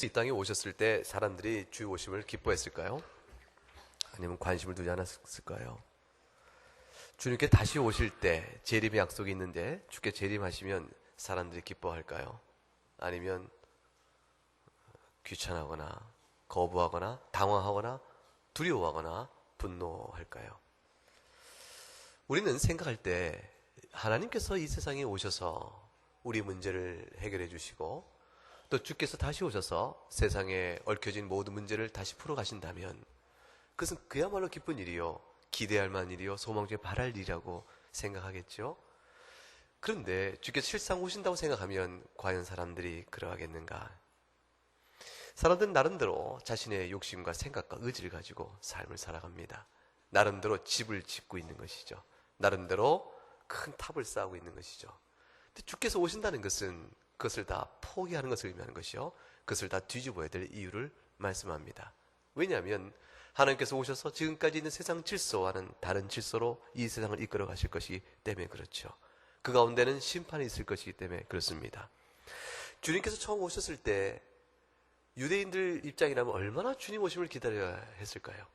이 땅에 오셨을 때 사람들이 주의 오심을 기뻐했을까요? 아니면 관심을 두지 않았을까요? 주님께 다시 오실 때 재림의 약속이 있는데 주께 재림하시면 사람들이 기뻐할까요? 아니면 귀찮아하거나 거부하거나 당황하거나 두려워하거나 분노할까요? 우리는 생각할 때 하나님께서 이 세상에 오셔서 우리 문제를 해결해 주시고 또 주께서 다시 오셔서 세상에 얽혀진 모든 문제를 다시 풀어 가신다면 그것은 그야말로 기쁜 일이요, 기대할 만한 일이요, 소망 중에 바랄 일이라고 생각하겠죠. 그런데 주께서 실상 오신다고 생각하면 과연 사람들이 그러하겠는가? 사람들은 나름대로 자신의 욕심과 생각과 의지를 가지고 삶을 살아갑니다. 나름대로 집을 짓고 있는 것이죠. 나름대로 큰 탑을 쌓고 있는 것이죠. 근데 주께서 오신다는 것은 그것을 다 포기하는 것을 의미하는 것이요, 그것을 다 뒤집어야 될 이유를 말씀합니다. 왜냐하면 하나님께서 오셔서 지금까지 있는 세상 질서와는 다른 질서로 이 세상을 이끌어 가실 것이기 때문에 그렇죠. 그 가운데는 심판이 있을 것이기 때문에 그렇습니다. 주님께서 처음 오셨을 때 유대인들 입장이라면 얼마나 주님 오심을 기다려야 했을까요?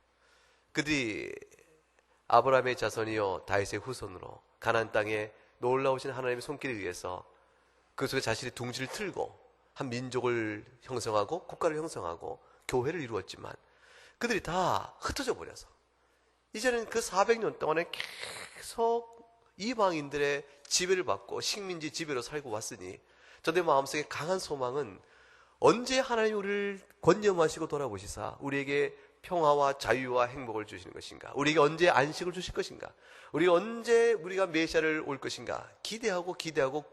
그들이 아브라함의 자손이요 다윗의 후손으로 가나안 땅에 놀라우신 하나님의 손길에 의해서 그 속에 자신의 둥지를 틀고 한 민족을 형성하고 국가를 형성하고 교회를 이루었지만 그들이 다 흩어져 버려서 이제는 그 400년 동안에 계속 이방인들의 지배를 받고 식민지 지배로 살고 왔으니 저দের 마음속에 강한 소망은 언제 하나님이 우리를 권념하시고 돌아보시사 우리에게 평화와 자유와 행복을 주시는 것인가, 우리에게 언제 안식을 주실 것인가, 우리가 언제 우리가 메시아를 올 것인가 기대하고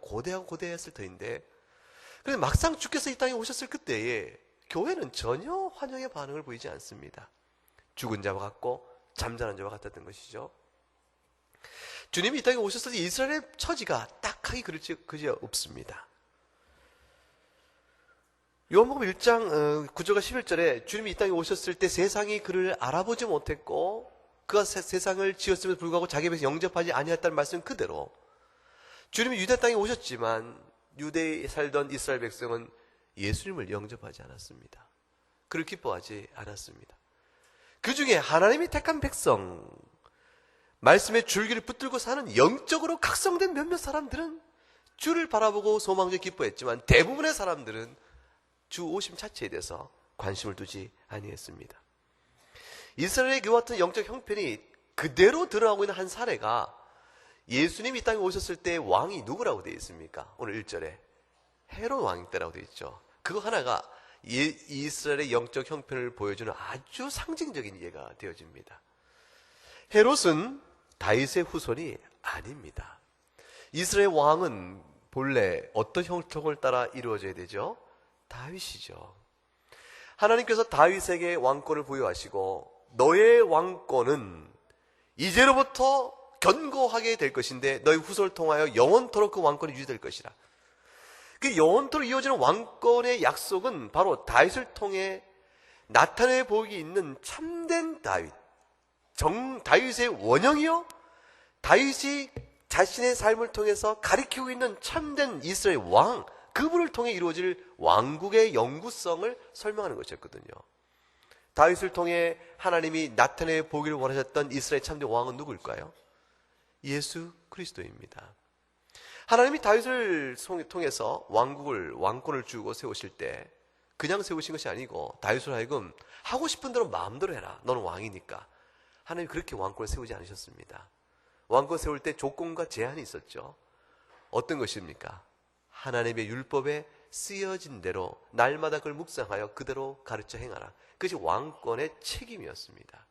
고대했을 터인데, 그런데 막상 주께서 이 땅에 오셨을 그때에 교회는 전혀 환영의 반응을 보이지 않습니다. 죽은 자와 같고 잠자는 자와 같았던 것이죠. 주님이 이 땅에 오셨을 때 이스라엘의 처지가 딱하게 그지 없습니다. 요한복음 1장 9절과 11절에 주님이 이 땅에 오셨을 때 세상이 그를 알아보지 못했고 그가 세상을 지었음에도 불구하고 자기 입에서 영접하지 아니했다는 말씀 그대로 주님이 유대 땅에 오셨지만 유대에 살던 이스라엘 백성은 예수님을 영접하지 않았습니다. 그를 기뻐하지 않았습니다. 그 중에 하나님이 택한 백성, 말씀의 줄기를 붙들고 사는 영적으로 각성된 몇몇 사람들은 주를 바라보고 소망을 기뻐했지만 대부분의 사람들은 주 오심 자체에 대해서 관심을 두지 아니했습니다. 이스라엘의 그와 같은 영적 형편이 그대로 드러나고 있는 한 사례가 예수님이 이 땅에 오셨을 때 왕이 누구라고 되어 있습니까? 오늘 1절에 헤롯 왕 때라고 되어 있죠. 그거 하나가 이스라엘의 영적 형편을 보여주는 아주 상징적인 예가 되어집니다. 헤롯은 다윗의 후손이 아닙니다. 이스라엘 왕은 본래 어떤 형통을 따라 이루어져야 되죠? 다윗이죠. 하나님께서 다윗에게 왕권을 부여하시고 너의 왕권은 이제로부터 견고하게 될 것인데 너의 후손을 통하여 영원토록 그 왕권이 유지될 것이라. 그 영원토록 이어지는 왕권의 약속은 바로 다윗을 통해 나타내 보이기 있는 참된 다윗, 다윗의 원형이요, 다윗이 자신의 삶을 통해서 가리키고 있는 참된 이스라엘 왕, 그분을 통해 이루어질 왕국의 영구성을 설명하는 것이었거든요. 다윗을 통해 하나님이 나타내 보기를 원하셨던 이스라엘 참된 왕은 누구일까요? 예수 그리스도입니다. 하나님이 다윗을 통해서 왕권을 주고 세우실 때 그냥 세우신 것이 아니고 다윗을 하여금 하고 싶은 대로 마음대로 해라, 너는 왕이니까. 하나님이 그렇게 왕권을 세우지 않으셨습니다. 왕권 세울 때 조건과 제한이 있었죠. 어떤 것입니까? 하나님의 율법에 쓰여진 대로 날마다 그걸 묵상하여 그대로 가르쳐 행하라. 그것이 왕권의 책임이었습니다.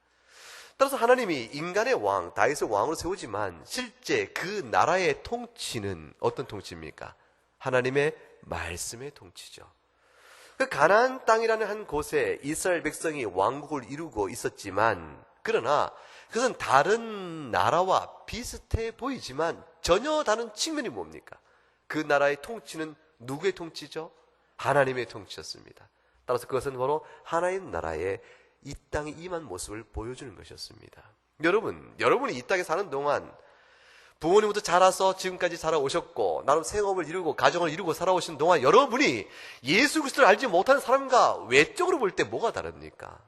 따라서 하나님이 인간의 왕, 다윗을 왕으로 세우지만 실제 그 나라의 통치는 어떤 통치입니까? 하나님의 말씀의 통치죠. 그 가나안 땅이라는 한 곳에 이스라엘 백성이 왕국을 이루고 있었지만, 그러나 그것은 다른 나라와 비슷해 보이지만 전혀 다른 측면이 뭡니까? 그 나라의 통치는 누구의 통치죠? 하나님의 통치였습니다. 따라서 그것은 바로 하나님 나라의 이 땅에 임한 모습을 보여주는 것이었습니다. 여러분이 이 땅에 사는 동안 부모님부터 자라서 지금까지 살아오셨고 나름 생업을 이루고 가정을 이루고 살아오신 동안 여러분이 예수 그리스도를 알지 못하는 사람과 외적으로 볼 때 뭐가 다릅니까?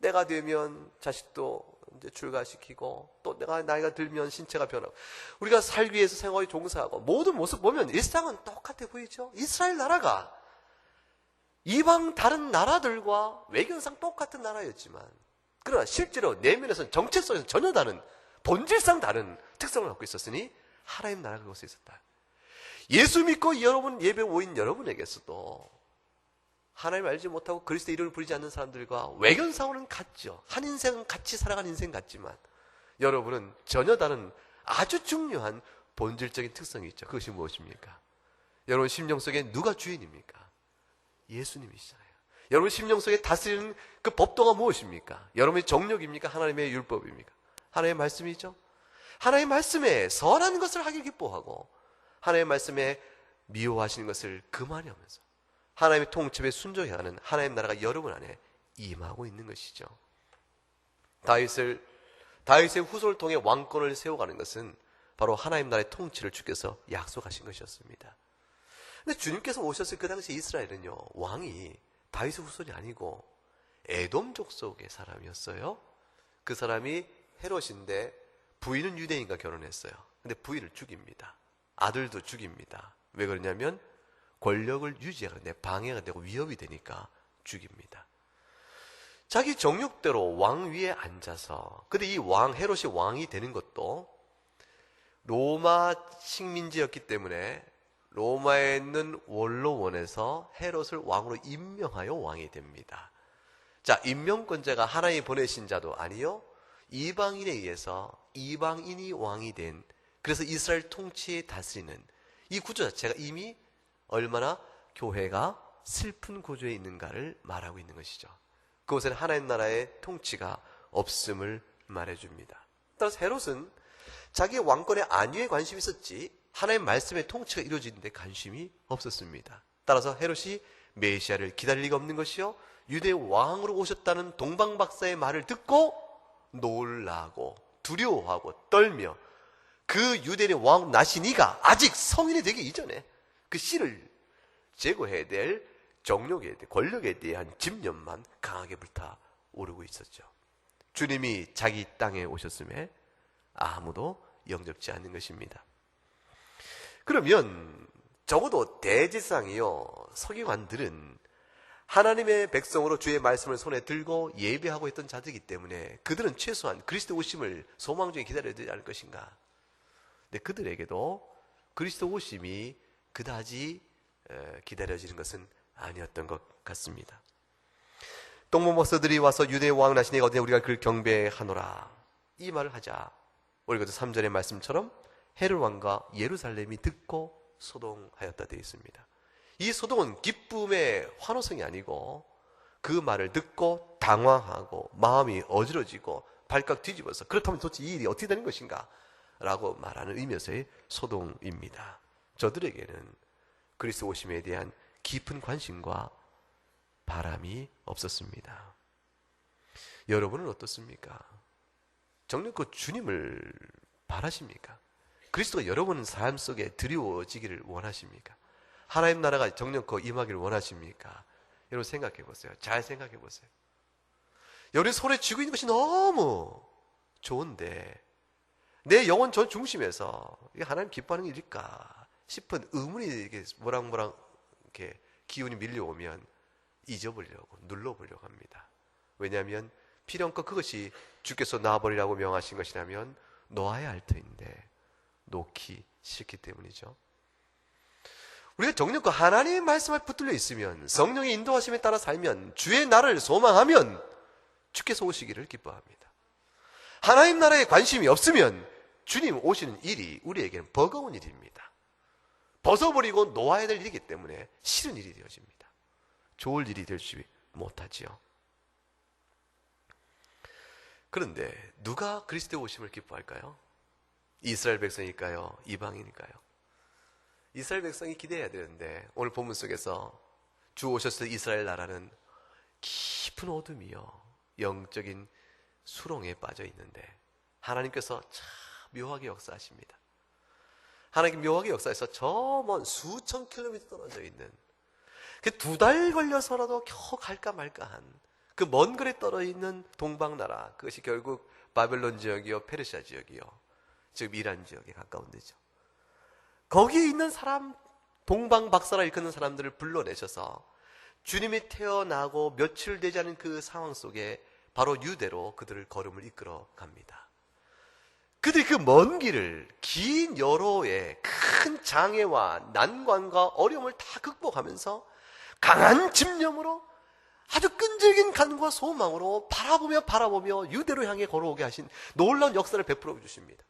때가 되면 자식도 이제 출가시키고 또 내가 나이가 들면 신체가 변하고 우리가 살기 위해서 생활에 종사하고 모든 모습 보면 일상은 똑같아 보이죠? 이스라엘 나라가 이방 다른 나라들과 외견상 똑같은 나라였지만 그러나 실제로 내면에서는 정체성에서 전혀 다른 본질상 다른 특성을 갖고 있었으니 하나님 나라가 그곳에 있었다. 예수 믿고 여러분 예배 오인 여러분에게서도 하나님 알지 못하고 그리스도의 이름을 부르지 않는 사람들과 외견상으로는 같죠. 한 인생은 같이 살아가는 인생 같지만 여러분은 전혀 다른 아주 중요한 본질적인 특성이 있죠. 그것이 무엇입니까? 여러분 심령 속에 누가 주인입니까? 예수님이시잖아요. 여러분 심령 속에 다스리는 그 법도가 무엇입니까? 여러분의 정욕입니까? 하나님의 율법입니까? 하나님의 말씀이죠. 하나님의 말씀에 선한 것을 하길 기뻐하고 하나님의 말씀에 미워하시는 것을 그만하면서 하나님의 통첩에 순종해야 하는 하나님 나라가 여러분 안에 임하고 있는 것이죠. 다윗의 후손을 통해 왕권을 세워가는 것은 바로 하나님 나라의 통치를 주께서 약속하신 것이었습니다. 근데 주님께서 오셨을 그 당시 이스라엘은요, 왕이 다윗의 후손이 아니고 에돔 족속의 사람이었어요. 그 사람이 헤롯인데 부인은 유대인과 결혼했어요. 근데 부인을 죽입니다. 아들도 죽입니다. 왜 그러냐면 권력을 유지하는데 방해가 되고 위협이 되니까 죽입니다. 자기 정욕대로 왕 위에 앉아서, 근데 이 왕, 헤롯이 왕이 되는 것도 로마 식민지였기 때문에 로마에 있는 원로원에서 헤롯을 왕으로 임명하여 왕이 됩니다. 자, 임명권자가 하나님이 보내신 자도 아니요, 이방인에 의해서 이방인이 왕이 된, 그래서 이스라엘 통치에 다스리는 이 구조 자체가 이미 얼마나 교회가 슬픈 구조에 있는가를 말하고 있는 것이죠. 그곳에는 하나님 나라의 통치가 없음을 말해줍니다. 따라서 헤롯은 자기 왕권의 안위에 관심이 있었지 하나님 말씀의 통치가 이루어지는데 관심이 없었습니다. 따라서 헤롯이 메시아를 기다릴 리가 없는 것이요, 유대 왕으로 오셨다는 동방박사의 말을 듣고 놀라고 두려워하고 떨며 그 유대인의 왕 나시니가 아직 성인이 되기 이전에 그 씨를 제거해야 될 정욕에 대해 권력에 대한 집념만 강하게 불타오르고 있었죠. 주님이 자기 땅에 오셨음에 아무도 영접지 않는 것입니다. 그러면 적어도 대제사장이요, 서기관들은 하나님의 백성으로 주의 말씀을 손에 들고 예배하고 있던 자들이기 때문에 그들은 최소한 그리스도 오심을 소망 중에 기다려야 되지 않을 것인가. 근데 그들에게도 그리스도 오심이 그다지 기다려지는 것은 아니었던 것 같습니다. 동문목사들이 와서 유대 왕 나시니가 어디에 우리가 그를 경배하노라, 이 말을 하자 우리가 3절의 말씀처럼 헤롯 왕과 예루살렘이 듣고 소동하였다 되어 있습니다. 이 소동은 기쁨의 환호성이 아니고 그 말을 듣고 당황하고 마음이 어지러지고 발칵 뒤집어서 그렇다면 도대체 이 일이 어떻게 되는 것인가 라고 말하는 의미에서의 소동입니다. 저들에게는 그리스도 오심에 대한 깊은 관심과 바람이 없었습니다. 여러분은 어떻습니까? 정녕 그 주님을 바라십니까? 그리스도가 여러분 삶 속에 드리워지기를 원하십니까? 하나님 나라가 정녕 임하기를 원하십니까? 여러분 생각해 보세요. 잘 생각해 보세요. 여러분 손에 쥐고 있는 것이 너무 좋은데 내 영혼 전 중심에서 이게 하나님 기뻐하는 일일까 싶은 의문이 이렇게 모락모락 이렇게 기운이 밀려오면 잊어보려고 눌러보려고 합니다. 왜냐하면 필요한껏 그것이 주께서 놔버리라고 명하신 것이라면 놓아야 할 터인데 놓기 싫기 때문이죠. 우리가 정녕 하나님의 말씀에 붙들려 있으면, 성령의 인도하심에 따라 살면, 주의 나라를 소망하면 주께서 오시기를 기뻐합니다. 하나님 나라에 관심이 없으면 주님 오시는 일이 우리에게는 버거운 일입니다. 벗어버리고 놓아야 될 일이기 때문에 싫은 일이 되어집니다. 좋을 일이 되지 못하지요. 그런데 누가 그리스도의 오심을 기뻐할까요? 이스라엘 백성일까요? 이방인일까요? 이스라엘 백성이 기대해야 되는데 오늘 본문 속에서 주 오셨을 때 이스라엘 나라는 깊은 어둠이요, 영적인 수렁에 빠져 있는데 하나님께서 참 묘하게 역사하십니다. 하나님 묘하게 역사에서 저 먼 수천 킬로미터 떨어져 있는 그 2달 걸려서라도 겨우 갈까 말까한 그 먼 거리에 떨어져 있는 동방나라, 그것이 결국 바벨론 지역이요 페르시아 지역이요, 즉 이란 지역에 가까운 데죠. 거기에 있는 사람, 동방 박사라 일컫는 사람들을 불러내셔서 주님이 태어나고 며칠 되지 않은 그 상황 속에 바로 유대로 그들을 걸음을 이끌어 갑니다. 그들이 그 먼 길을 긴 여로의 큰 장애와 난관과 어려움을 다 극복하면서 강한 집념으로 아주 끈질긴 간과 소망으로 바라보며 유대로 향해 걸어오게 하신 놀라운 역사를 베풀어 주십니다.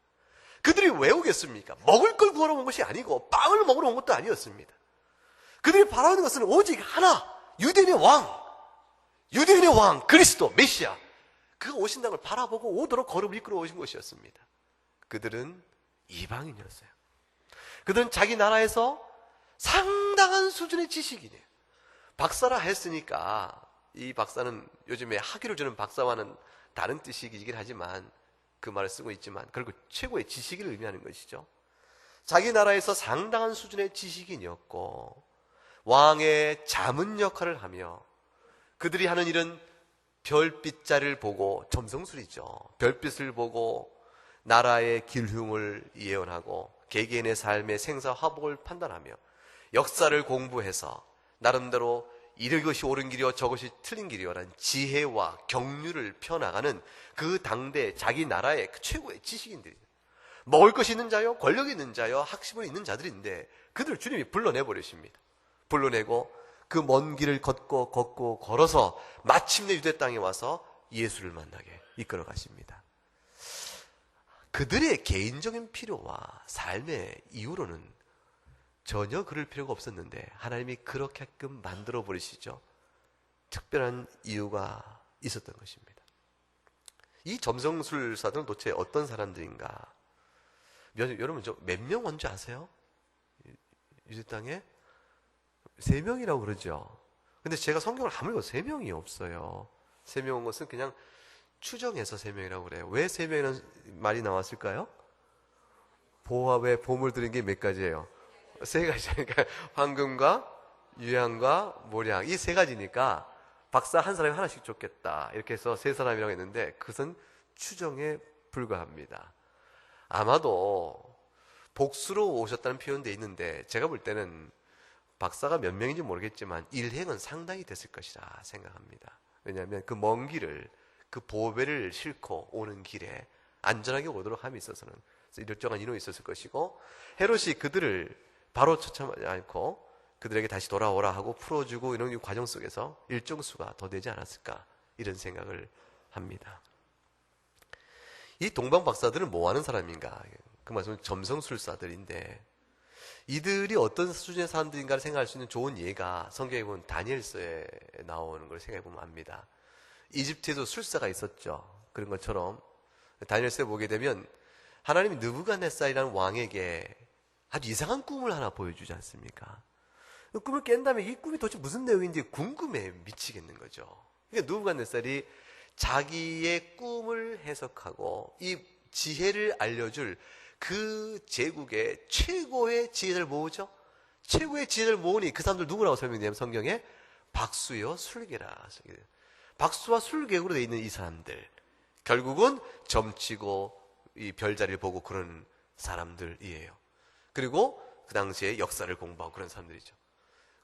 그들이 왜 오겠습니까? 먹을 걸 구하러 온 것이 아니고 빵을 먹으러 온 것도 아니었습니다. 그들이 바라는 것은 오직 하나, 유대인의 왕 그리스도 메시아, 그가 오신다는 걸 바라보고 오도록 걸음을 이끌어 오신 것이었습니다. 그들은 이방인이었어요. 그들은 자기 나라에서 상당한 수준의 지식이네요. 박사라 했으니까, 이 박사는 요즘에 학위를 주는 박사와는 다른 뜻이긴 하지만 그 말을 쓰고 있지만 결국 최고의 지식을 의미하는 것이죠. 자기 나라에서 상당한 수준의 지식인이었고 왕의 자문 역할을 하며, 그들이 하는 일은 별빛자를 보고, 점성술이죠. 별빛을 보고 나라의 길흉을 예언하고 개개인의 삶의 생사화복을 판단하며 역사를 공부해서 나름대로 이것이 옳은 길이요 저것이 틀린 길이요라는 지혜와 경륜을 펴나가는 그 당대 자기 나라의 최고의 지식인들이죠. 먹을 것이 있는 자요, 권력이 있는 자요, 학식이 있는 자들인데 그들을 주님이 불러내버리십니다. 불러내고 그 먼 길을 걷고 걸어서 마침내 유대 땅에 와서 예수를 만나게 이끌어 가십니다. 그들의 개인적인 필요와 삶의 이유로는 전혀 그럴 필요가 없었는데 하나님이 그렇게끔 만들어 버리시죠. 특별한 이유가 있었던 것입니다. 이 점성술사들은 도대체 어떤 사람들인가? 여러분 몇 명 온 줄 아세요? 유대 땅에 3명이라고 그러죠. 근데 제가 성경을 아무리 3명이 없어요. 3명 온 것은 그냥 추정해서 3명이라고 그래요. 왜 3명이라는 말이 나왔을까요? 왜 보물 드린 게 몇 가지예요? 3가지. 그러니까 황금과 유향과 모량, 이 3가지니까 박사 한 사람이 하나씩 줬겠다, 이렇게 해서 3사람이라고 했는데 그것은 추정에 불과합니다. 아마도 복수로 오셨다는 표현도 있는데 제가 볼 때는 박사가 몇 명인지 모르겠지만 일행은 상당히 됐을 것이라 생각합니다. 왜냐하면 그 먼 길을, 그 보배를 싣고 오는 길에 안전하게 오도록 함에 있어서는 일정한 인원이 있었을 것이고, 헤롯이 그들을 바로 처참하지 않고 그들에게 다시 돌아오라 하고 풀어주고 이런 과정 속에서 일정 수가 더 되지 않았을까, 이런 생각을 합니다. 이 동방 박사들은 뭐 하는 사람인가? 그 말씀은 점성술사들인데 이들이 어떤 수준의 사람들인가를 생각할 수 있는 좋은 예가 성경에 보면 다니엘서에 나오는 걸 생각해 보면 압니다. 이집트에도 술사가 있었죠. 그런 것처럼 다니엘서에 보게 되면 하나님이 느부갓네살이라는 왕에게 아주 이상한 꿈을 하나 보여주지 않습니까? 그 꿈을 깬 다음에 이 꿈이 도대체 무슨 내용인지 궁금해 미치겠는 거죠. 그러니까 느부갓네살이 자기의 꿈을 해석하고 이 지혜를 알려줄 그 제국의 최고의 지혜를 모으죠. 최고의 지혜를 모으니 그 사람들 누구라고 설명되냐면 성경에 박수요 술개라. 박수와 술객으로 되어 있는 이 사람들, 결국은 점치고 이 별자리를 보고 그런 사람들이에요. 그리고 그 당시에 역사를 공부하고 그런 사람들이죠.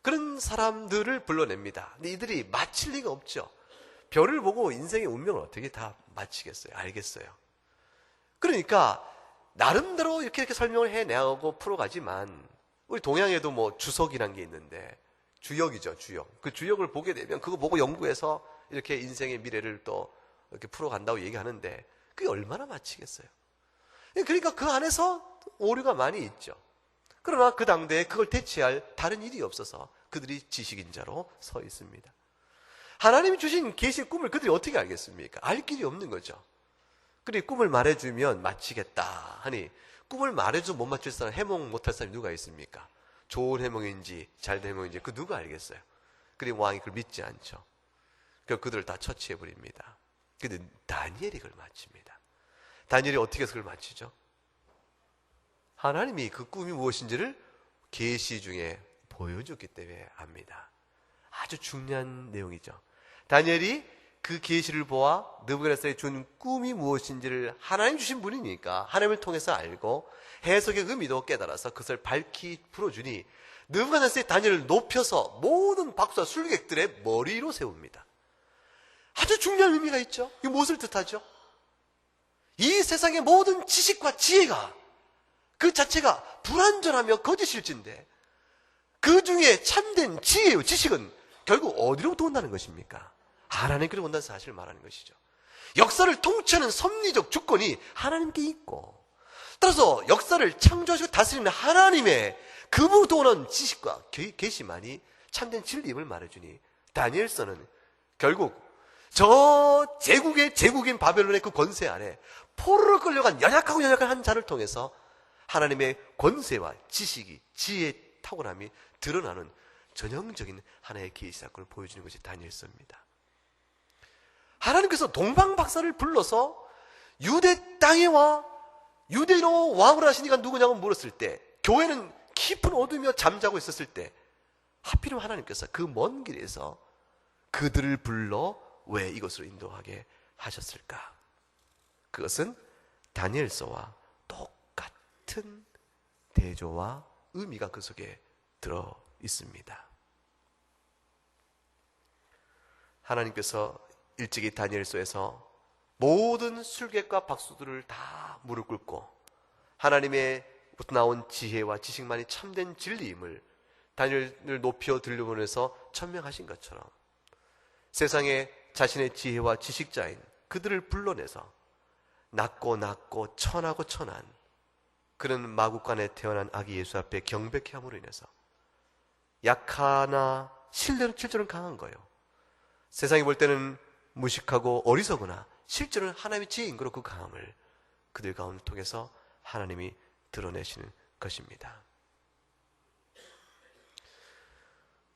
그런 사람들을 불러냅니다. 근데 이들이 맞힐 리가 없죠. 별을 보고 인생의 운명을 어떻게 다 맞히겠어요? 알겠어요? 그러니까 나름대로 이렇게 설명을 해내고 풀어가지만, 우리 동양에도 뭐 주석이란 게 있는데, 주역이죠, 주역. 그 주역을 보게 되면 그거 보고 연구해서 이렇게 인생의 미래를 또 이렇게 풀어간다고 얘기하는데 그게 얼마나 맞히겠어요? 그러니까 그 안에서 오류가 많이 있죠. 그러나 그 당대에 그걸 대체할 다른 일이 없어서 그들이 지식인자로 서 있습니다. 하나님이 주신 계시의 꿈을 그들이 어떻게 알겠습니까? 알 길이 없는 거죠. 그리고 꿈을 말해주면 맞히겠다 하니, 꿈을 말해주면 못 맞출 사람, 해몽 못할 사람이 누가 있습니까? 좋은 해몽인지 잘된 해몽인지 그 누가 알겠어요? 그리고 왕이 그걸 믿지 않죠. 그래서 그들을 다 처치해버립니다. 근데 다니엘이 그걸 맞춥니다. 다니엘이 어떻게 해서 그걸 맞추죠? 하나님이 그 꿈이 무엇인지를 계시 중에 보여줬기 때문에 압니다. 아주 중요한 내용이죠. 다니엘이 그 계시를 보아 느부갓네살이 준 꿈이 무엇인지를 하나님 주신 분이니까 하나님을 통해서 알고 해석의 의미도 깨달아서 그것을 밝히 풀어주니 느부갓네살이 다니엘을 높여서 모든 박수와 술객들의 머리로 세웁니다. 아주 중요한 의미가 있죠. 이게 무엇을 뜻하죠? 이 세상의 모든 지식과 지혜가 그 자체가 불완전하며 거짓일진데 그 중에 참된 지혜요 지식은 결국 어디로부터 온다는 것입니까? 하나님께로 온다는 사실을 말하는 것이죠. 역사를 통치하는 섭리적 주권이 하나님께 있고, 따라서 역사를 창조하시고 다스리는 하나님의 그분으로부터 오는 지식과 계시만이 참된 진리임을 말해주니 다니엘서는 결국 저 제국인 바벨론의 그 권세 아래 포로로 끌려간 연약한 한 자를 통해서 하나님의 권세와 지식이 지혜의 탁월함이 드러나는 전형적인 하나의 계시 사건을 보여주는 것이 다니엘서입니다. 하나님께서 동방 박사를 불러서 유대 땅에 와 유대인으로 왕을 하시니까 누구냐고 물었을 때, 교회는 깊은 어둠이며 잠자고 있었을 때 하필이면 하나님께서 그 먼 길에서 그들을 불러 왜 이것으로 인도하게 하셨을까? 그것은 다니엘서와 똑같은 대조와 의미가 그 속에 들어 있습니다. 하나님께서 일찍이 다니엘서에서 모든 술객과 박수들을 다 무릎 꿇고 하나님의부터 나온 지혜와 지식만이 참된 진리임을 다니엘을 높여 들려보내서 천명하신 것처럼 세상에 자신의 지혜와 지식자인 그들을 불러내서 낮고 천하고 천한 그런 마국간에 태어난 아기 예수 앞에 경배케 함으로 인해서 약하나 실제로는 강한 거예요. 세상이 볼 때는 무식하고 어리석으나 실제로는 하나님의 지혜인 거로 그 강함을 그들 가운데 통해서 하나님이 드러내시는 것입니다.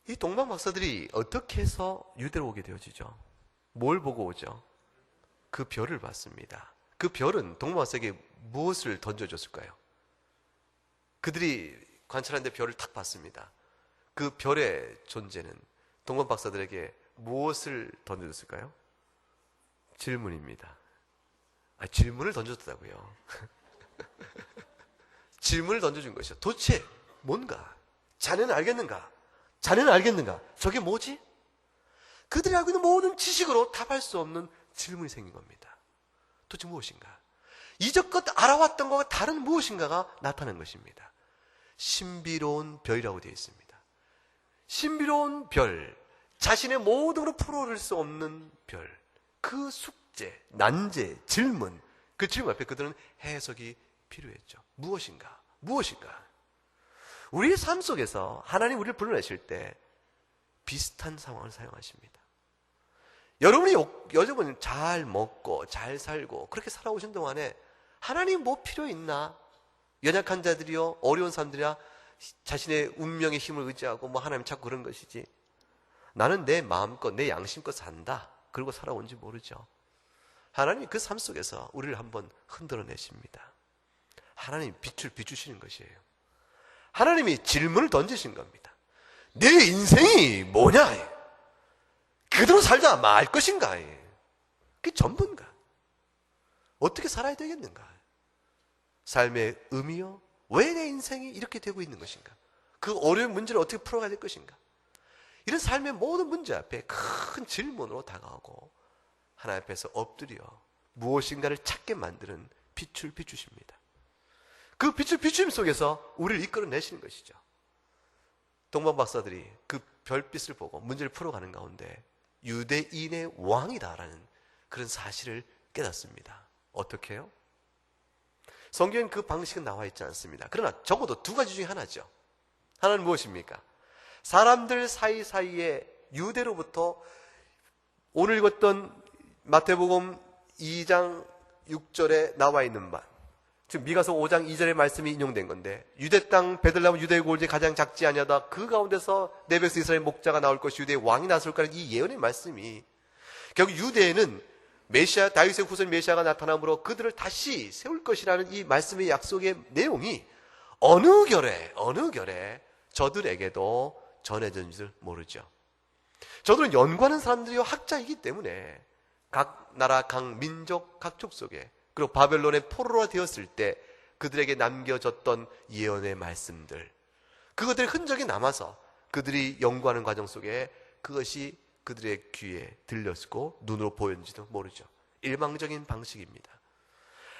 이 동방 박사들이 어떻게 해서 유대로 오게 되어지죠? 뭘 보고 오죠? 그 별을 봤습니다. 그 별은 동방 박사에게 무엇을 던져줬을까요? 그들이 관찰하는데 별을 탁 봤습니다. 그 별의 존재는 동방 박사들에게 무엇을 던져줬을까요? 질문입니다. 질문을 던졌다고요. 질문을 던져준 것이죠. 도대체 뭔가? 자네는 알겠는가? 자네는 알겠는가? 저게 뭐지? 그들이 알고 있는 모든 지식으로 답할 수 없는 질문이 생긴 겁니다. 도대체 무엇인가? 이제껏 알아왔던 것과 다른 무엇인가가 나타난 것입니다. 신비로운 별이라고 되어 있습니다. 신비로운 별, 자신의 모든으로 풀어낼 수 없는 별, 그 숙제, 난제, 질문, 그 질문 앞에 그들은 해석이 필요했죠. 무엇인가? 우리의 삶 속에서 하나님 우리를 불러내실 때 비슷한 상황을 사용하십니다. 여러분이 잘 먹고 잘 살고 그렇게 살아오신 동안에 하나님 뭐 필요 있나? 연약한 자들이요, 어려운 사람들이야 자신의 운명의 힘을 의지하고 뭐 하나님 찾고 그런 것이지, 나는 내 마음껏 내 양심껏 산다 그러고 살아온지 모르죠. 하나님이 그 삶 속에서 우리를 한번 흔들어 내십니다. 하나님이 빛을 비추시는 것이에요. 하나님이 질문을 던지신 겁니다. 내 인생이 뭐냐? 그대로 살다 말 것인가? 그게 전부인가? 어떻게 살아야 되겠는가? 삶의 의미요? 왜 내 인생이 이렇게 되고 있는 것인가? 그 어려운 문제를 어떻게 풀어가야 될 것인가? 이런 삶의 모든 문제 앞에 큰 질문으로 다가오고 하나님 앞에서 엎드려 무엇인가를 찾게 만드는 빛을 비추십니다. 그 빛을 비추심 속에서 우리를 이끌어내시는 것이죠. 동방 박사들이 그 별빛을 보고 문제를 풀어가는 가운데 유대인의 왕이다라는 그런 사실을 깨닫습니다. 어떻게 해요? 성경엔 그 방식은 나와 있지 않습니다. 그러나 적어도 두 가지 중에 하나죠. 하나는 무엇입니까? 사람들 사이사이에 유대로부터 오늘 읽었던 마태복음 2장 6절에 나와 있는 말, 지금 미가서 5장 2절의 말씀이 인용된 건데, 유대 땅 베들레헴 유대 골제 가장 작지 아니하다 그 가운데서 내 백성 이스라엘 목자가 나올 것이 유대의 왕이 나설 거라는 이 예언의 말씀이 결국 유대에는 메시아, 다윗의 후손 메시아가 나타남으로 그들을 다시 세울 것이라는 이 말씀의 약속의 내용이 어느 결에 저들에게도 전해졌는지를 모르죠. 저들은 연구하는 사람들이요 학자이기 때문에 각 나라, 각 민족, 각 족속에 그리고 바벨론의 포로가 되었을 때 그들에게 남겨졌던 예언의 말씀들, 그것들의 흔적이 남아서 그들이 연구하는 과정 속에 그것이 그들의 귀에 들렸고 눈으로 보였는지도 모르죠. 일방적인 방식입니다.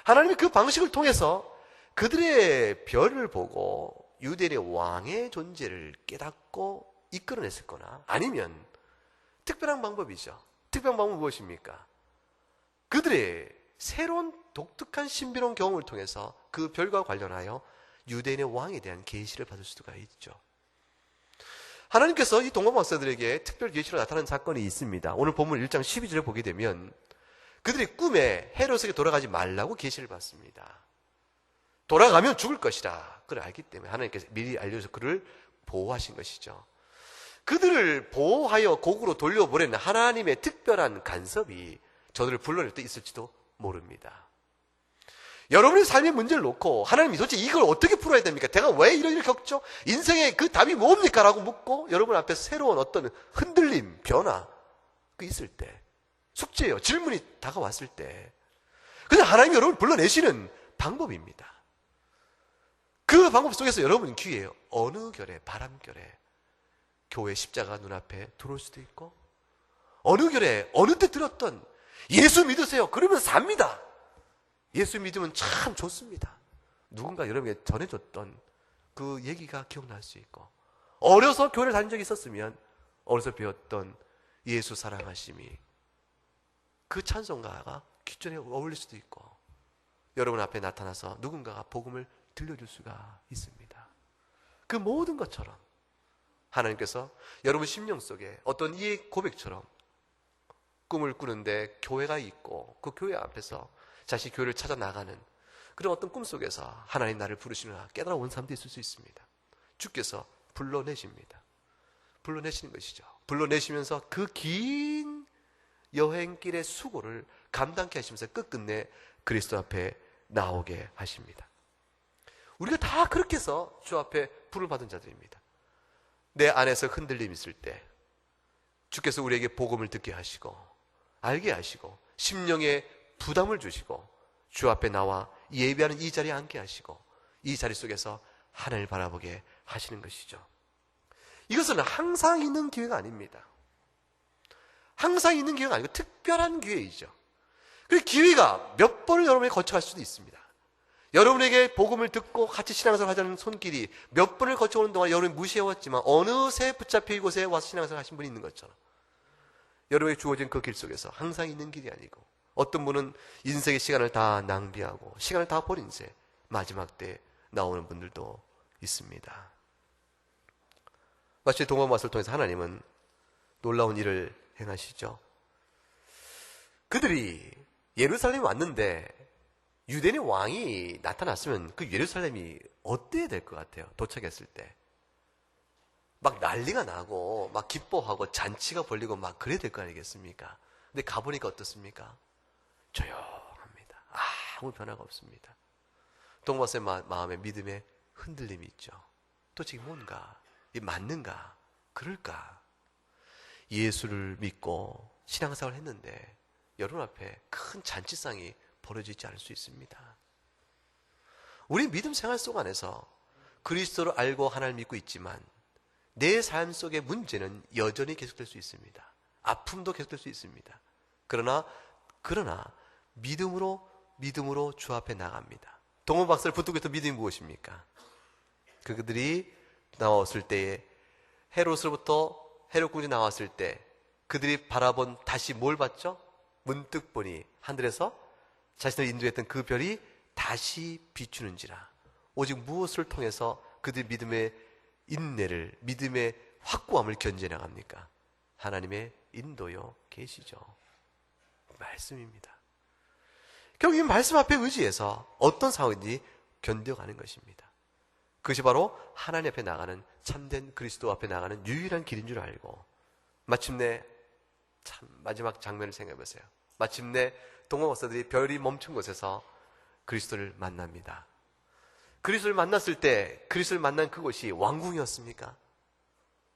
하나님이 그 방식을 통해서 그들의 별을 보고 유대인의 왕의 존재를 깨닫고 이끌어냈을 거나 아니면 특별한 방법이죠. 특별한 방법은 무엇입니까? 그들의 새로운 독특한 신비로운 경험을 통해서 그 별과 관련하여 유대인의 왕에 대한 계시를 받을 수가 있죠. 하나님께서 이 동방 박사들에게 특별 계시로 나타난 사건이 있습니다. 오늘 본문 1장 12절에 보게 되면 그들이 꿈에 헤롯에게 돌아가지 말라고 계시를 받습니다. 돌아가면 죽을 것이라 그걸 알기 때문에 하나님께서 미리 알려줘서 그를 보호하신 것이죠. 그들을 보호하여 고국으로 돌려보내는 하나님의 특별한 간섭이 저들을 불러낼 때 있을지도 모릅니다. 여러분의 삶의 문제를 놓고 하나님이 도대체 이걸 어떻게 풀어야 됩니까? 내가 왜 이런 일을 겪죠? 인생의 그 답이 뭡니까? 라고 묻고 여러분 앞에 새로운 어떤 흔들림, 변화 그 있을 때, 숙제예요. 질문이 다가왔을 때 그냥 하나님이 여러분을 불러내시는 방법입니다. 그 방법 속에서 여러분 귀에 어느 결에, 바람결에 교회 십자가 눈앞에 들어올 수도 있고, 어느 결에 어느 때 들었던 예수 믿으세요 그러면 삽니다. 예수 믿으면 참 좋습니다. 누군가 여러분에게 전해줬던 그 얘기가 기억날 수 있고, 어려서 교회를 다닌 적이 있었으면 어려서 배웠던 예수 사랑하심이 그 찬송가가 귓전에 어울릴 수도 있고, 여러분 앞에 나타나서 누군가가 복음을 들려줄 수가 있습니다. 그 모든 것처럼 하나님께서 여러분 심령 속에 어떤 이 고백처럼 꿈을 꾸는데 교회가 있고 그 교회 앞에서 자신이 교회를 찾아 나가는 그런 어떤 꿈 속에서 하나님 나를 부르시느라 깨달아온 사람도 있을 수 있습니다. 주께서 불러내십니다. 불러내시는 것이죠. 불러내시면서 그 긴 여행길의 수고를 감당케 하시면서 끝끝내 그리스도 앞에 나오게 하십니다. 우리가 다 그렇게 해서 주 앞에 부를 받은 자들입니다. 내 안에서 흔들림이 있을 때 주께서 우리에게 복음을 듣게 하시고 알게 하시고 심령에 부담을 주시고 주 앞에 나와 예배하는 이 자리에 앉게 하시고 이 자리 속에서 하나님을 바라보게 하시는 것이죠. 이것은 항상 있는 기회가 아닙니다. 항상 있는 기회가 아니고 특별한 기회이죠. 그 기회가 몇 번을 여러분에게 거쳐갈 수도 있습니다. 여러분에게 복음을 듣고 같이 신앙생활 하자는 손길이 몇 번을 거쳐오는 동안 여러분이 무시해왔지만 어느새 붙잡혀 이곳에 와서 신앙생활 하신 분이 있는 것처럼 여러분에게 주어진 그 길 속에서 항상 있는 길이 아니고 어떤 분은 인생의 시간을 다 낭비하고 시간을 다 버린 채 마지막 때 나오는 분들도 있습니다. 마치 동방마술을 통해서 하나님은 놀라운 일을 행하시죠. 그들이 예루살렘에 왔는데 유대인의 왕이 나타났으면 그 예루살렘이 어때야 될 것 같아요? 도착했을 때 막 난리가 나고 막 기뻐하고 잔치가 벌리고 막 그래야 될 거 아니겠습니까? 근데 가보니까 어떻습니까? 조용합니다. 아무 변화가 없습니다. 동방마술의 마음에 믿음의 흔들림이 있죠. 도대체 뭔가? 이 맞는가? 그럴까? 예수를 믿고 신앙생활을 했는데 여러분 앞에 큰 잔치상이 벌어지지 않을 수 있습니다. 우리 믿음 생활 속 안에서 그리스도를 알고 하나님을 믿고 있지만 내 삶 속의 문제는 여전히 계속될 수 있습니다. 아픔도 계속될 수 있습니다. 그러나 믿음으로 주 앞에 나갑니다. 동원 박사를 붙들고 있던 믿음이 무엇입니까? 그들이 나왔을 때에 헤롯 군이 나왔을 때 그들이 바라본 다시 뭘 봤죠? 문득 보니 하늘에서 자신을 인도했던 그 별이 다시 비추는지라. 오직 무엇을 통해서 그들 믿음의 인내를, 믿음의 확고함을 견제해 나갑니까? 하나님의 인도요 계시죠. 말씀입니다. 결국 이 말씀 앞에 의지해서 어떤 상황인지 견뎌가는 것입니다. 그것이 바로 하나님 앞에 나가는 참된 그리스도 앞에 나가는 유일한 길인 줄 알고 마침내 참 마지막 장면을 생각해 보세요. 마침내 동방 박사들이 별이 멈춘 곳에서 그리스도를 만납니다. 그리스도를 만났을 때 그리스도를 만난 그곳이 왕궁이었습니까?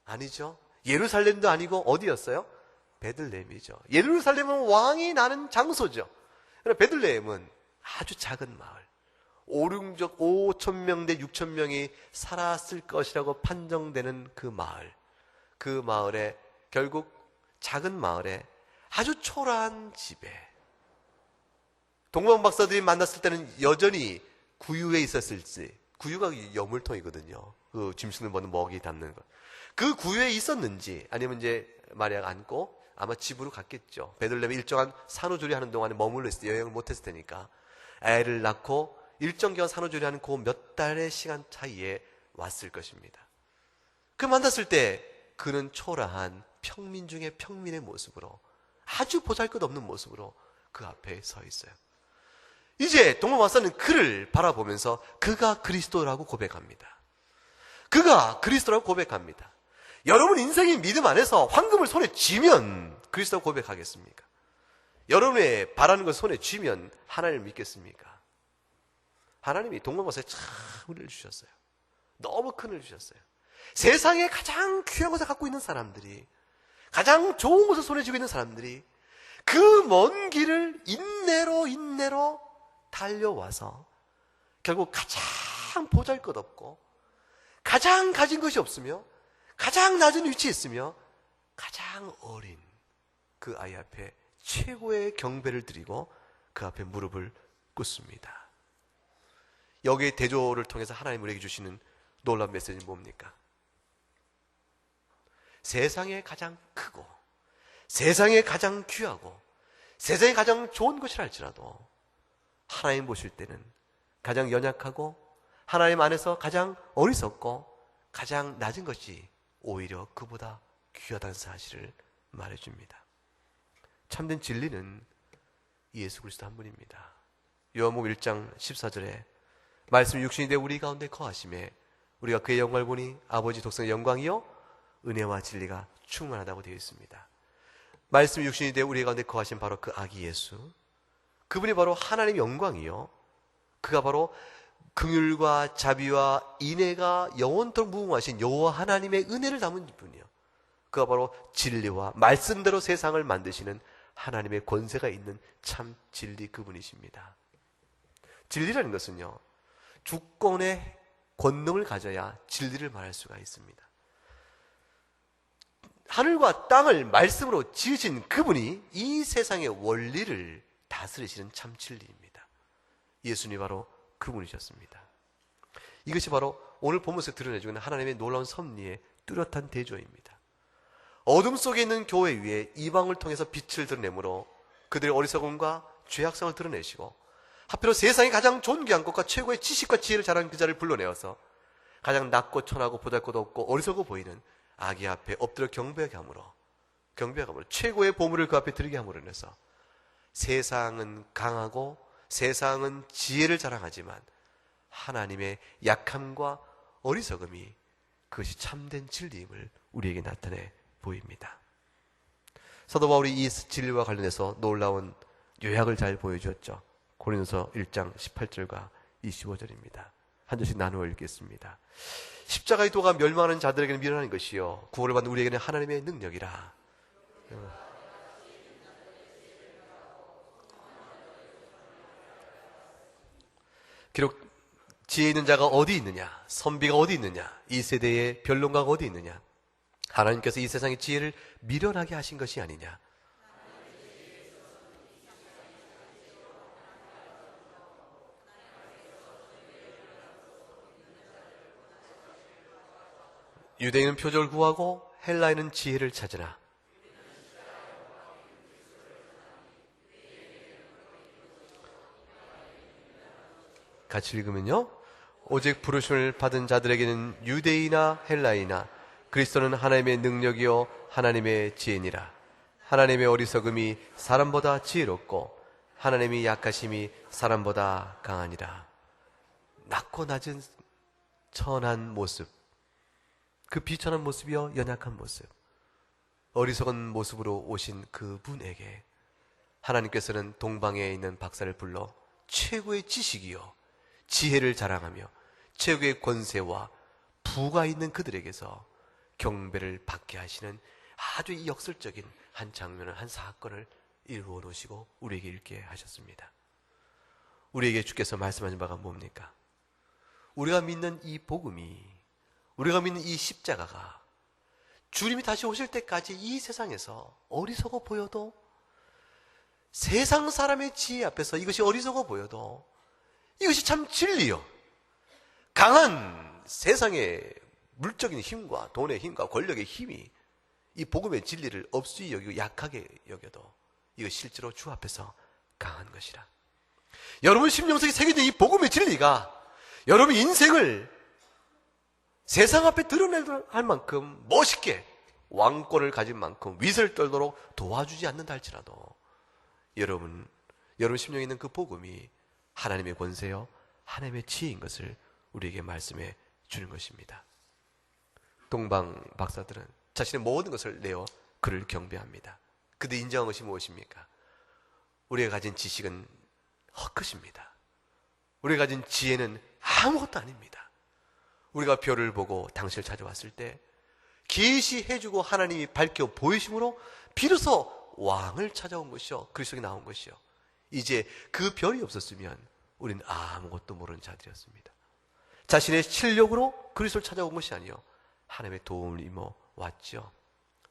아니죠. 예루살렘도 아니고 어디였어요? 베들레헴이죠. 예루살렘은 왕이 나는 장소죠. 그러나 베들레헴은 아주 작은 마을, 5천 명 대 6천 명이 살았을 것이라고 판정되는 그 마을, 그 마을에 결국 작은 마을에 아주 초라한 집에 동방 박사들이 만났을 때는 여전히 구유에 있었을지, 구유가 여물통이거든요. 그 짐승을 먹는 먹이 담는 것. 그 구유에 있었는지 아니면 이제 마리아가 안고 아마 집으로 갔겠죠. 베들레헴에 일정한 산후조리하는 동안에 머물러 있을 때 여행을 못했을 테니까 애를 낳고 일정 기간 산후조리하는 그 몇 달의 시간 차이에 왔을 것입니다. 그 만났을 때 그는 초라한 평민 중에 평민의 모습으로 아주 보잘것없는 모습으로 그 앞에 서 있어요. 이제 동방 박사는 그를 바라보면서 그가 그리스도라고 고백합니다. 그가 그리스도라고 고백합니다. 여러분 인생의 믿음 안에서 황금을 손에 쥐면 그리스도라고 고백하겠습니까? 여러분의 바라는 걸 손에 쥐면 하나님을 믿겠습니까? 하나님이 동방 박사에 참 은혜를 주셨어요. 너무 큰 은혜를 주셨어요. 세상에 가장 귀한 것을 갖고 있는 사람들이, 가장 좋은 것을 손에 쥐고 있는 사람들이 그 먼 길을 인내로 달려와서 결국 가장 보잘것없고 가장 가진 것이 없으며 가장 낮은 위치에 있으며 가장 어린 그 아이 앞에 최고의 경배를 드리고 그 앞에 무릎을 꿇습니다. 여기에 대조를 통해서 하나님 우리에게 주시는 놀라운 메시지는 뭡니까? 세상에 가장 크고 세상에 가장 귀하고 세상에 가장 좋은 것이라 할지라도 하나님 보실 때는 가장 연약하고 하나님 안에서 가장 어리석고 가장 낮은 것이 오히려 그보다 귀하다는 사실을 말해줍니다. 참된 진리는 예수 그리스도 한 분입니다. 요한복음 1장 14절에 말씀이 육신이 되어 우리 가운데 거하심에 우리가 그의 영광을 보니 아버지 독생의 영광이요 은혜와 진리가 충만하다고 되어 있습니다. 말씀이 육신이 되어 우리 가운데 거하신 바로 그 아기 예수, 그분이 바로 하나님의 영광이요, 그가 바로 긍휼과 자비와 인애가 영원토록 무궁하신 여호와 하나님의 은혜를 담은 분이요, 그가 바로 진리와 말씀대로 세상을 만드시는 하나님의 권세가 있는 참 진리 그분이십니다. 진리라는 것은요, 주권의 권능을 가져야 진리를 말할 수가 있습니다. 하늘과 땅을 말씀으로 지으신 그분이 이 세상의 원리를 다스리시는 참 진리입니다. 예수님이 바로 그분이셨습니다. 이것이 바로 오늘 본문에서 드러내주고 있는 하나님의 놀라운 섭리의 뚜렷한 대조입니다. 어둠 속에 있는 교회 위에 이방을 통해서 빛을 드러내므로 그들의 어리석음과 죄악성을 드러내시고, 하필로 세상에 가장 존귀한 것과 최고의 지식과 지혜를 자랑하는 그 자를 불러내어서 가장 낮고 천하고 보잘것없고 어리석어 보이는 아기 앞에 엎드려 경배하게 함으로 최고의 보물을 그 앞에 드리게 함으로 인해서 세상은 강하고 세상은 지혜를 자랑하지만 하나님의 약함과 어리석음이 그것이 참된 진리임을 우리에게 나타내 보입니다. 사도 바울이 이 진리와 관련해서 놀라운 요약을 잘 보여주었죠. 고린도서 1장 18절과 25절입니다. 한 절씩 나누어 읽겠습니다. 십자가의 도가 멸망하는 자들에게는 미련한 것이요 구원을 받는 우리에게는 하나님의 능력이라. 기록 지혜 있는 자가 어디 있느냐, 선비가 어디 있느냐, 이 세대의 변론가가 어디 있느냐. 하나님께서 이 세상의 지혜를 미련하게 하신 것이 아니냐. 유대인은 표적을 구하고 헬라인은 지혜를 찾으나 같이 읽으면요, 오직 부르심을 받은 자들에게는 유대인이나 헬라이나 그리스도는 하나님의 능력이요 하나님의 지혜니라. 하나님의 어리석음이 사람보다 지혜롭고 하나님의 약하심이 사람보다 강하니라. 낮고 낮은 천한 모습, 그 비천한 모습이요 연약한 모습, 어리석은 모습으로 오신 그분에게 하나님께서는 동방에 있는 박사를 불러 최고의 지식이요 지혜를 자랑하며 최고의 권세와 부가 있는 그들에게서 경배를 받게 하시는 아주 역설적인 한 장면을, 한 사건을 이루어 놓으시고 우리에게 읽게 하셨습니다. 우리에게 주께서 말씀하신 바가 뭡니까? 우리가 믿는 이 복음이, 우리가 믿는 이 십자가가 주님이 다시 오실 때까지 이 세상에서 어리석어 보여도, 세상 사람의 지혜 앞에서 이것이 어리석어 보여도 이것이 참 진리요, 강한 세상의 물적인 힘과 돈의 힘과 권력의 힘이 이 복음의 진리를 없이 여기고 약하게 여겨도 이거 실제로 주 앞에서 강한 것이라. 여러분 심령속에 새겨진 이 복음의 진리가 여러분 인생을 세상 앞에 드러낼 만큼 멋있게, 왕권을 가진 만큼 위세를 떨도록 도와주지 않는다 할지라도 여러분 심령에 있는 그 복음이 하나님의 권세요, 하나님의 지혜인 것을 우리에게 말씀해 주는 것입니다. 동방 박사들은 자신의 모든 것을 내어 그를 경배합니다. 그들이 인정한 것이 무엇입니까? 우리가 가진 지식은 헛것입니다. 우리가 가진 지혜는 아무것도 아닙니다. 우리가 별을 보고 당신을 찾아왔을 때 계시해주고 하나님이 밝혀 보이심으로 비로소 왕을 찾아온 것이요, 그리스도에 나온 것이요, 이제 그 별이 없었으면 우리는 아무것도 모르는 자들이었습니다. 자신의 실력으로 그리스도를 찾아온 것이 아니요 하나님의 도움을 입어 왔죠.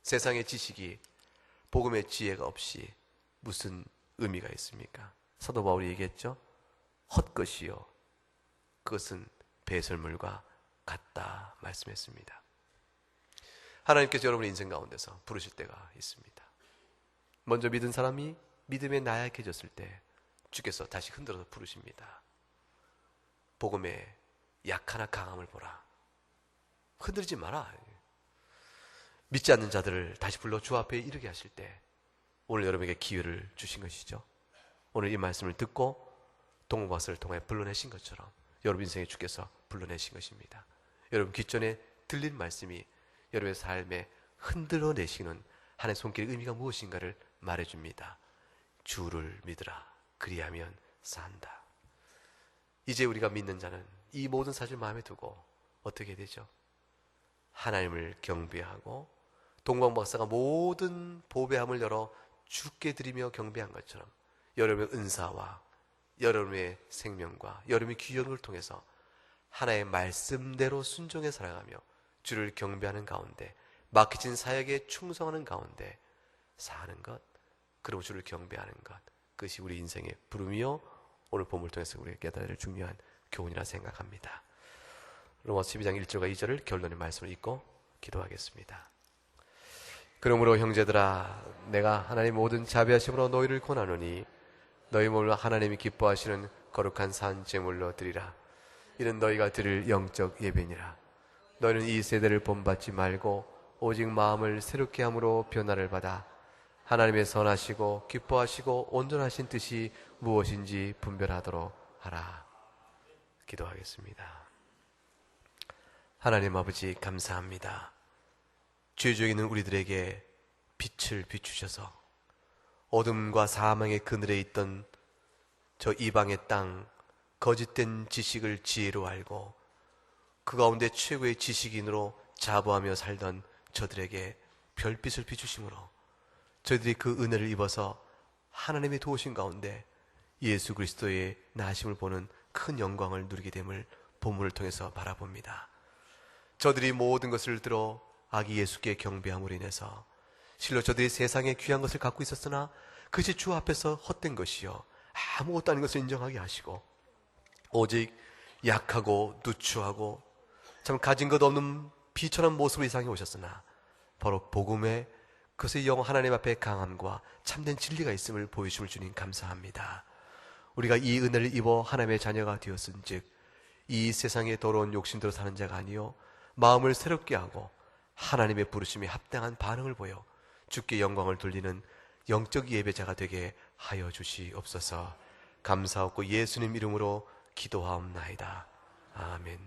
세상의 지식이 복음의 지혜가 없이 무슨 의미가 있습니까? 사도 바울이 얘기했죠. 헛것이요 그것은 배설물과 같다 말씀했습니다. 하나님께서 여러분의 인생 가운데서 부르실 때가 있습니다. 먼저 믿은 사람이 믿음에 나약해졌을 때 주께서 다시 흔들어서 부르십니다. 복음의 약하나 강함을 보라. 흔들리지 마라. 믿지 않는 자들을 다시 불러 주 앞에 이르게 하실 때 오늘 여러분에게 기회를 주신 것이죠. 오늘 이 말씀을 듣고 동방박사를 통해 불러내신 것처럼 여러분 인생에 주께서 불러내신 것입니다. 여러분 귓전에 들린 말씀이 여러분의 삶에 흔들어내시는 하나님의 손길의 의미가 무엇인가를 말해줍니다. 주를 믿으라. 그리하면 산다. 이제 우리가 믿는 자는 이 모든 사실을 마음에 두고 어떻게 되죠? 하나님을 경배하고 동방박사가 모든 보배함을 열어 주께 드리며 경배한 것처럼 여러분의 은사와 여러분의 생명과 여러분의 귀형을 통해서 하나의 말씀대로 순종해 살아가며 주를 경배하는 가운데 맡겨진 사역에 충성하는 가운데 사는 것, 그리고 주를 경배하는 것, 그것이 우리 인생의 부름이요 오늘 본문을 통해서 우리에게 깨달아야 할 중요한 교훈이라 생각합니다. 로마서 12장 1절과 2절을 결론의 말씀을 읽고 기도하겠습니다. 그러므로 형제들아 내가 하나님 모든 자비하심으로 너희를 권하노니 너희 몸을 하나님이 기뻐하시는 거룩한 산 제물로 드리라. 이는 너희가 드릴 영적 예배니라. 너희는 이 세대를 본받지 말고 오직 마음을 새롭게 함으로 변화를 받아 하나님의 선하시고 기뻐하시고 온전하신 뜻이 무엇인지 분별하도록 하라. 기도하겠습니다. 하나님 아버지 감사합니다. 죄 중에 있는 우리들에게 빛을 비추셔서 어둠과 사망의 그늘에 있던 저 이방의 땅, 거짓된 지식을 지혜로 알고 그 가운데 최고의 지식인으로 자부하며 살던 저들에게 별빛을 비추심으로 저희들이 그 은혜를 입어서 하나님의 도우심 가운데 예수 그리스도의 나심을 보는 큰 영광을 누리게 됨을 본문을 통해서 바라봅니다. 저들이 모든 것을 들어 아기 예수께 경배함으로 인해서 실로 저들이 세상에 귀한 것을 갖고 있었으나 그것이 주 앞에서 헛된 것이요 아무것도 아닌 것을 인정하게 하시고 오직 약하고 누추하고 참 가진 것 없는 비천한 모습으로 이 세상에 오셨으나 바로 복음에 그것의 영 하나님 앞에 강함과 참된 진리가 있음을 보여주심을 주님 감사합니다. 우리가 이 은혜를 입어 하나님의 자녀가 되었은즉 이 세상의 더러운 욕심대로 사는 자가 아니요 마음을 새롭게 하고 하나님의 부르심에 합당한 반응을 보여 주께 영광을 돌리는 영적 예배자가 되게 하여 주시옵소서. 감사하고 예수님 이름으로 기도하옵나이다. 아멘.